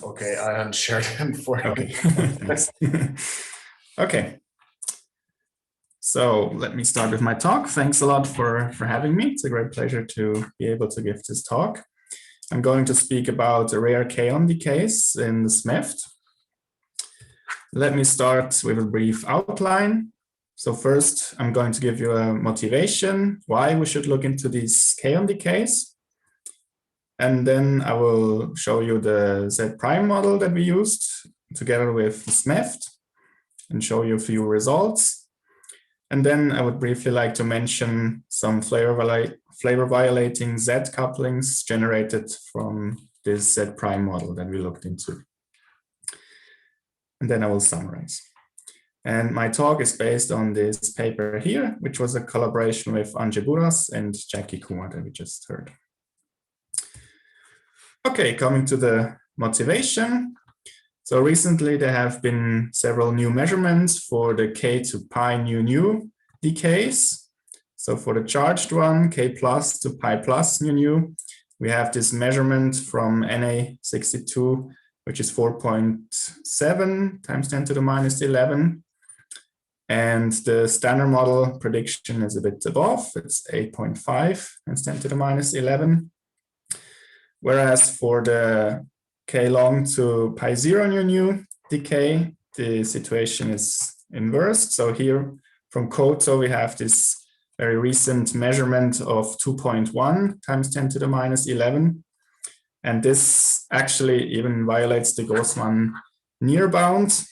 Okay, I unshared him for you. Okay. Okay. So let me start with my talk. Thanks a lot for having me. It's a great pleasure to be able to give this talk. I'm going to speak about the rare Kaon decays in the SMEFT. Let me start with a brief outline. So first, I'm going to give you a motivation, why we should look into these Kaon decays. And then I will show you the Z prime model that we used together with the SMEFT and show you a few results. And then I would briefly like to mention some flavor violating Z couplings generated from this Z prime model that we looked into. And then I will summarize. And my talk is based on this paper here, which was a collaboration with Anje Buras and Jackie Kumar that we just heard. Okay, coming to the motivation. So recently there have been several new measurements for the K to pi nu decays. So for the charged one, K plus to pi plus nu, we have this measurement from Na62, which is 4.7 times 10 to the minus 11. And the standard model prediction is a bit above, it's 8.5 times 10 to the minus 11. Whereas for the K long to pi 0 nu decay, the situation is inversed. So here from Koto, we have this very recent measurement of 2.1 times 10 to the minus 11. And this actually even violates the Grossman near bound.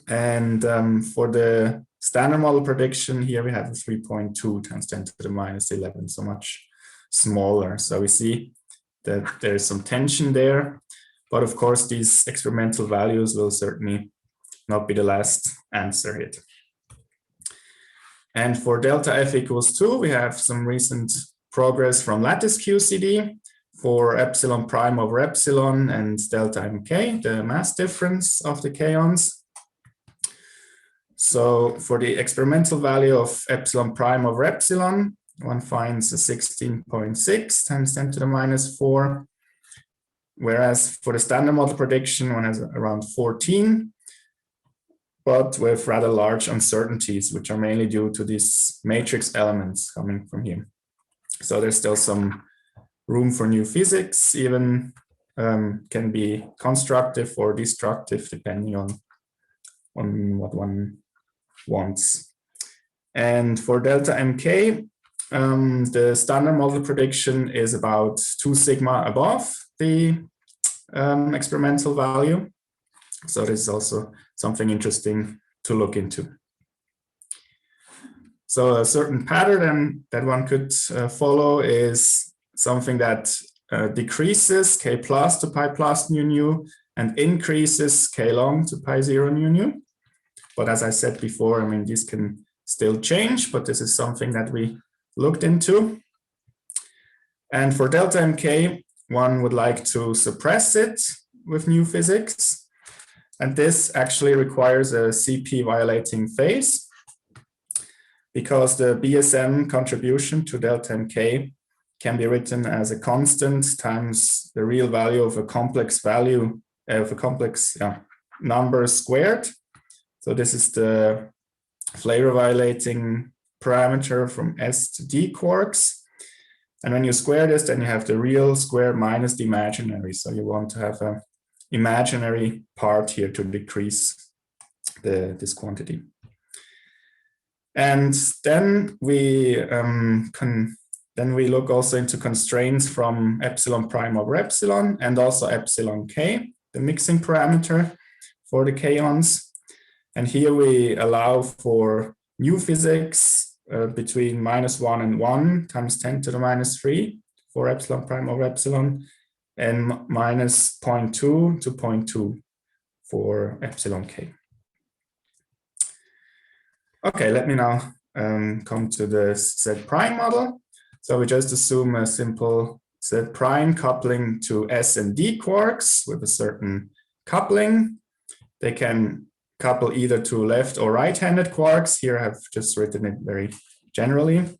And for the standard model prediction, here we have a 3.2 times 10 to the minus 11, so much smaller. So we see that there's some tension there. But of course, these experimental values will certainly not be the last answer hit. And for delta F equals 2, we have some recent progress from lattice QCD for epsilon prime over epsilon and delta mk, the mass difference of the kaons. So for the experimental value of epsilon prime over epsilon, one finds a 16.6 times 10 to the minus 4. Whereas for the standard model prediction, one has around 14, but with rather large uncertainties, which are mainly due to these matrix elements coming from here. So there's still some room for new physics, even can be constructive or destructive depending on what one wants. And for delta mk, the standard model prediction is about 2 sigma above the experimental value. So this is also something interesting to look into. So a certain pattern that one could follow is something that decreases K plus to pi plus nu and increases K long to pi 0 nu. But as I said before, I mean, these can still change, but this is something that we looked into. And for delta mk, one would like to suppress it with new physics. And this actually requires a CP violating phase, because the BSM contribution to delta mk can be written as a constant times the real value of a complex value of a complex number squared. So this is the flavor violating parameter from S to D quarks. And when you square this, then you have the real square minus the imaginary. So you want to have an imaginary part here to decrease this quantity. And then we look also into constraints from epsilon prime over epsilon and also epsilon k, the mixing parameter for the kaons. And here we allow for new physics between -1 and 1 times 10 to the minus 3 for epsilon prime over epsilon, and -0.2 to 0.2 for epsilon k. Okay, let me now come to the Z prime model. So we just assume a simple Z prime coupling to S and D quarks with a certain coupling. They can couple either to left or right-handed quarks. Here I have just written it very generally.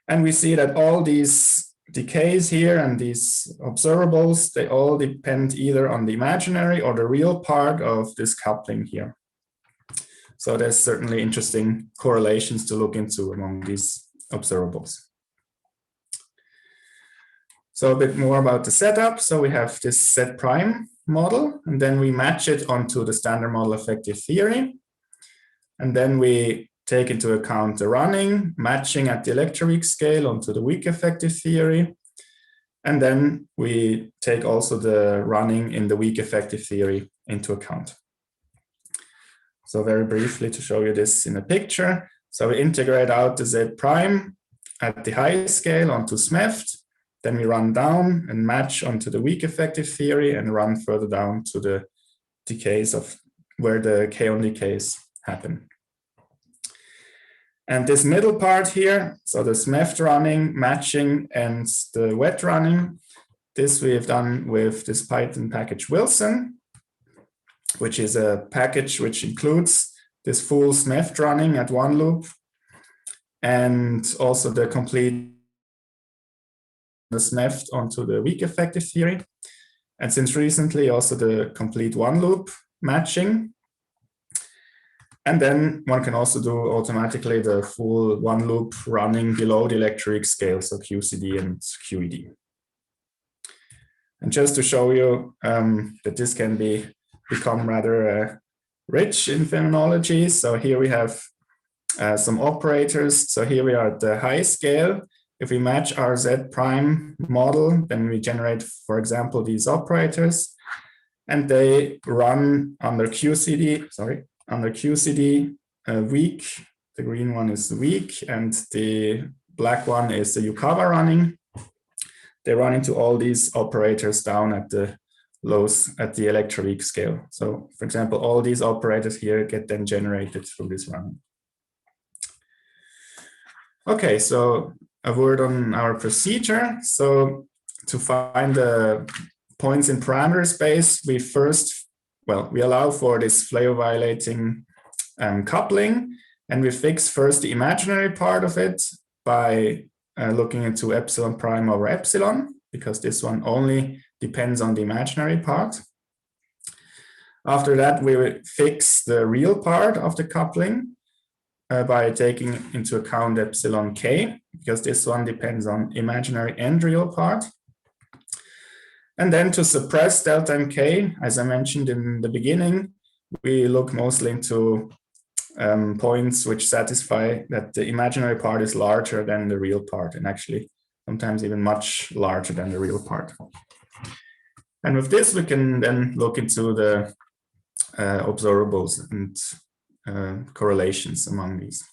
And we see that all these decays here and these observables, they all depend either on the imaginary or the real part of this coupling here. So there's certainly interesting correlations to look into among these observables. So a bit more about the setup. So we have this Z prime model, and then we match it onto the standard model effective theory. And then we take into account the running, matching at the electroweak scale onto the weak effective theory. And then we take also the running in the weak effective theory into account. So very briefly to show you this in a picture. So we integrate out the Z prime at the high scale onto SMEFT. Then we run down and match onto the weak effective theory and run further down to the decays of where the Kaon decays happen. And this middle part here, so the SMEFT running, matching, and the wet running, this we have done with this Python package Wilson, which is a package which includes this full SMEFT running at one loop, and also the complete the SMEFT onto the weak effective theory. And since recently also the complete one loop matching. And then one can also do automatically the full one loop running below the electroweak scale, so QCD and QED. And just to show you that this can become rather rich in phenomenology. So here we have some operators. So here we are at the high scale. If we match our Z prime model, then we generate, for example, these operators, and they run under QCD, weak. The green one is the weak, and the black one is the Yukawa running. They run into all these operators down at the lows at the electroweak scale. So, for example, all these operators here get then generated through this run. Okay, so a word on our procedure. So to find the points in parameter space, we first, we allow for this Fleo violating coupling, and we fix first the imaginary part of it by looking into epsilon prime over epsilon, because this one only depends on the imaginary part. After that, we will fix the real part of the coupling by taking into account epsilon k, because this one depends on imaginary and real part. And then to suppress delta mk, as I mentioned in the beginning, we look mostly into points which satisfy that the imaginary part is larger than the real part, and actually sometimes even much larger than the real part. And with this, we can then look into the observables and correlations among these.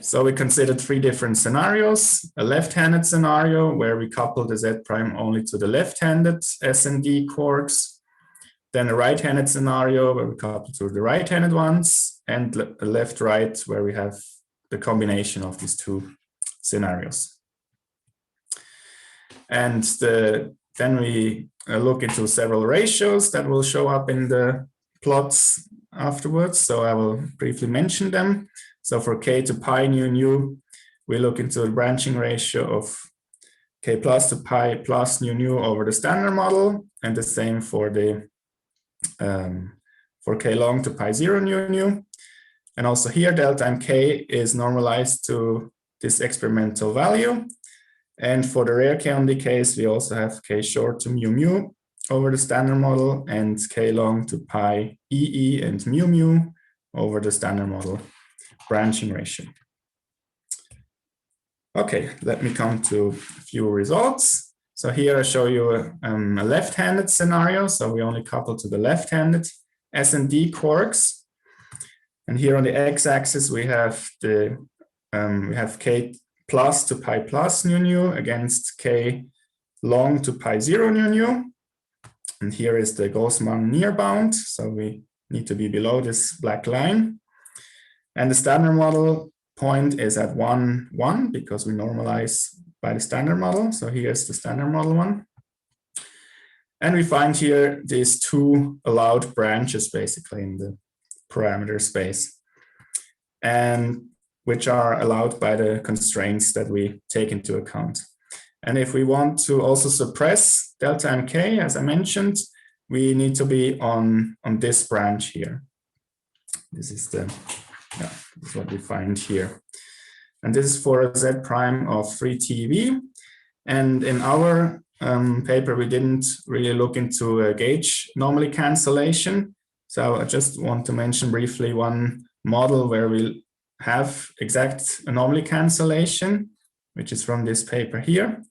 So we considered three different scenarios: a left-handed scenario where we couple the Z prime only to the left-handed S and D quarks, then a right-handed scenario where we couple to the right-handed ones, and a left-right where we have the combination of these two scenarios. And then we look into several ratios that will show up in the plots afterwards. So I will briefly mention them. So for k to pi nu nu, we look into the branching ratio of k plus to pi plus nu nu over the standard model, and the same for the for k long to pi 0 nu nu. And also here delta mk is normalized to this experimental value. And for the rare Kaon decays, we also have k short to mu mu over the standard model, and k long to pi EE and mu mu over the standard model branching ratio. Okay, let me come to a few results. So here I show you a left-handed scenario. So we only couple to the left-handed S and D quarks. And here on the x-axis, we have k plus to pi plus nu nu against k long to pi 0 nu nu. And here is the Gauss-Mann near bound. So we need to be below this black line. And the standard model point is at 1, 1, because we normalize by the standard model. So here's the standard model one. And we find here these two allowed branches basically in the parameter space. And which are allowed by the constraints that we take into account. And if we want to also suppress delta MK, as I mentioned, we need to be on this branch here. This is this is what we find here. And this is for a Z prime of 3 TeV. And in our paper, we didn't really look into gauge anomaly cancellation. So I just want to mention briefly one model where we have exact anomaly cancellation, which is from this paper here,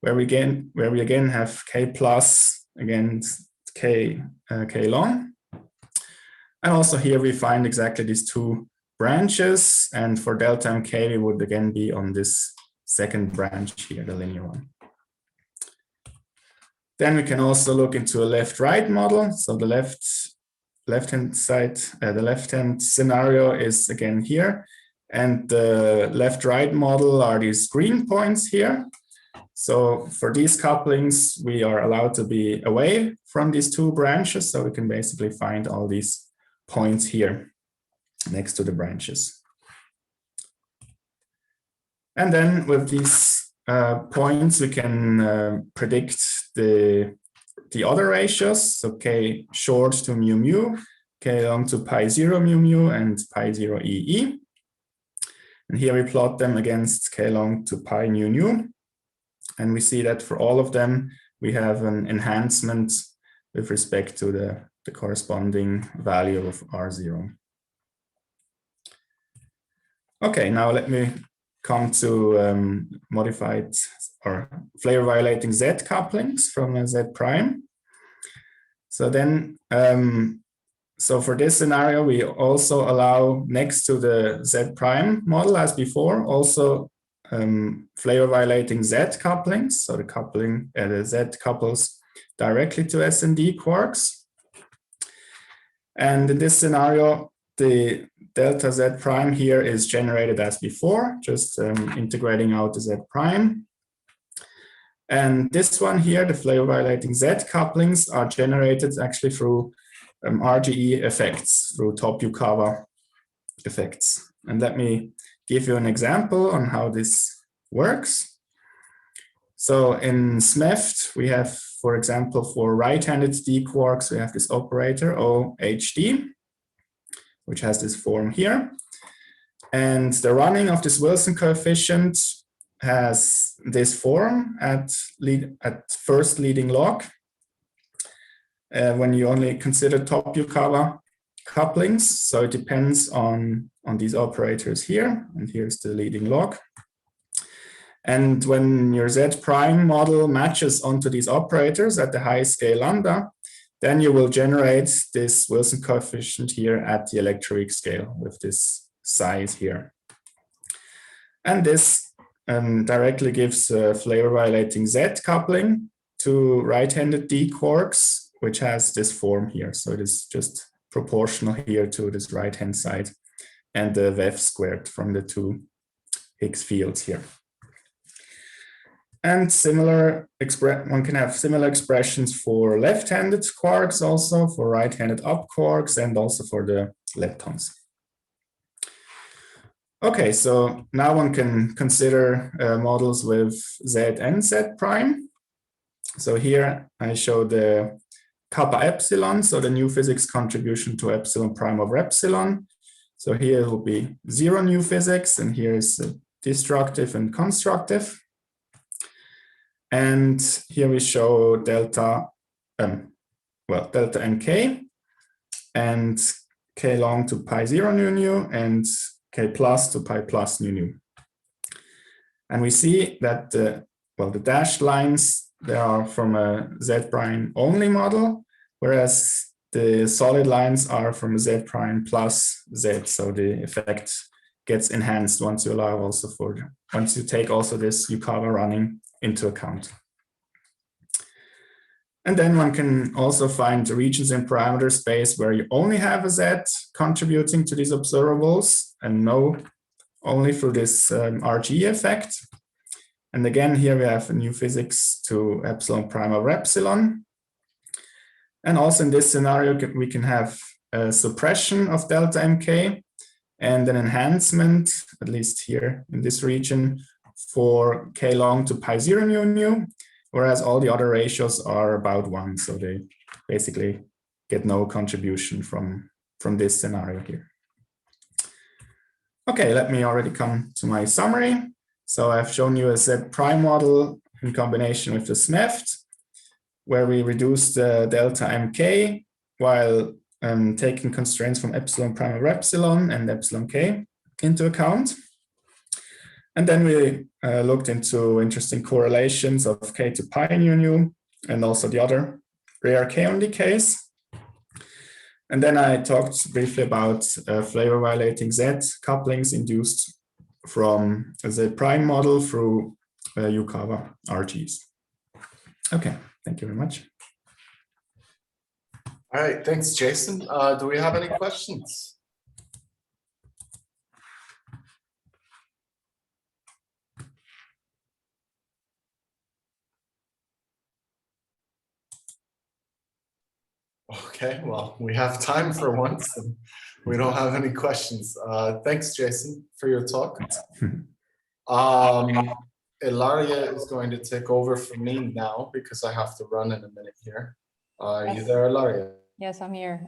where we again have K plus against K long. And also here we find exactly these two branches, and for delta MK we would again be on this second branch here, the linear one. Then we can also look into a left-right model. So the left-hand side, the left-hand scenario is again here, and the left-right model are these green points here. So for these couplings, we are allowed to be away from these two branches, so we can basically find all these points here next to the branches. And then with these points, we can predict the other ratios. So K short to mu mu, K long to pi 0 mu mu, and pi 0 EE. And here we plot them against K long to pi nu nu. And we see that for all of them, we have an enhancement with respect to the corresponding value of R0. Okay, now let me come to modified or flavor violating Z couplings from a Z prime. So then, so for this scenario, we also allow next to the Z prime model as before, also flavor violating Z couplings. So the coupling, the Z couples directly to SND quarks. And in this scenario, the delta Z prime here is generated as before, just integrating out the Z prime. And this one here, the flavor violating Z couplings, are generated actually through RGE effects, through top Yukawa effects. And let me give you an example on how this works. So in SMEFT, we have, for example, for right-handed D quarks, we have this operator OHD, which has this form here. And the running of this Wilson coefficient has this form at first leading log. When you only consider top Yukawa couplings, so it depends on these operators here, and here's the leading log. And when your Z prime model matches onto these operators at the high scale lambda, then you will generate this Wilson coefficient here at the electroweak scale with this size here. And this directly gives a flavor violating Z coupling to right-handed D quarks, which has this form here. So it is just proportional here to this right-hand side and the VEF squared from the two Higgs fields here. And similar, one can have similar expressions for left-handed quarks also, for right-handed up quarks, and also for the leptons. Okay, so now one can consider models with Z and Z prime. So here I show the kappa epsilon, so the new physics contribution to epsilon prime over epsilon. So here it will be 0 new physics, and here is destructive and constructive. And here we show delta, delta NK, and K long to pi 0 nu nu, and K plus to pi plus nu nu. And we see that the dashed lines, they are from a Z prime only model, whereas the solid lines are from a Z prime plus Z. So the effect gets enhanced once you allow also once you take also this Yukawa running into account. And then one can also find regions in parameter space where you only have a Z contributing to these observables and no only through this RGE effect. And again, here we have a new physics to epsilon prime over epsilon. And also in this scenario, we can have a suppression of delta MK and an enhancement, at least here in this region, for k long to pi 0 nu nu, whereas all the other ratios are about 1. So they basically get no contribution from this scenario here. Okay, let me already come to my summary. So I've shown you a Z prime model in combination with the SMEFT, where we reduce the delta mk while taking constraints from epsilon prime over epsilon and epsilon k into account. And then we looked into interesting correlations of k to pi nu nu and also the other rare Kaon decays. And then I talked briefly about flavor violating Z couplings induced from a Z prime model through Yukawa RGs. Okay, thank you very much. All right, thanks, Jason. Do we have any questions? Okay, well, we have time for once, and we don't have any questions. Thanks, Jason, for your talk. Ilaria is going to take over for me now because I have to run in a minute here. Are you there, Ilaria? Yes, I'm here.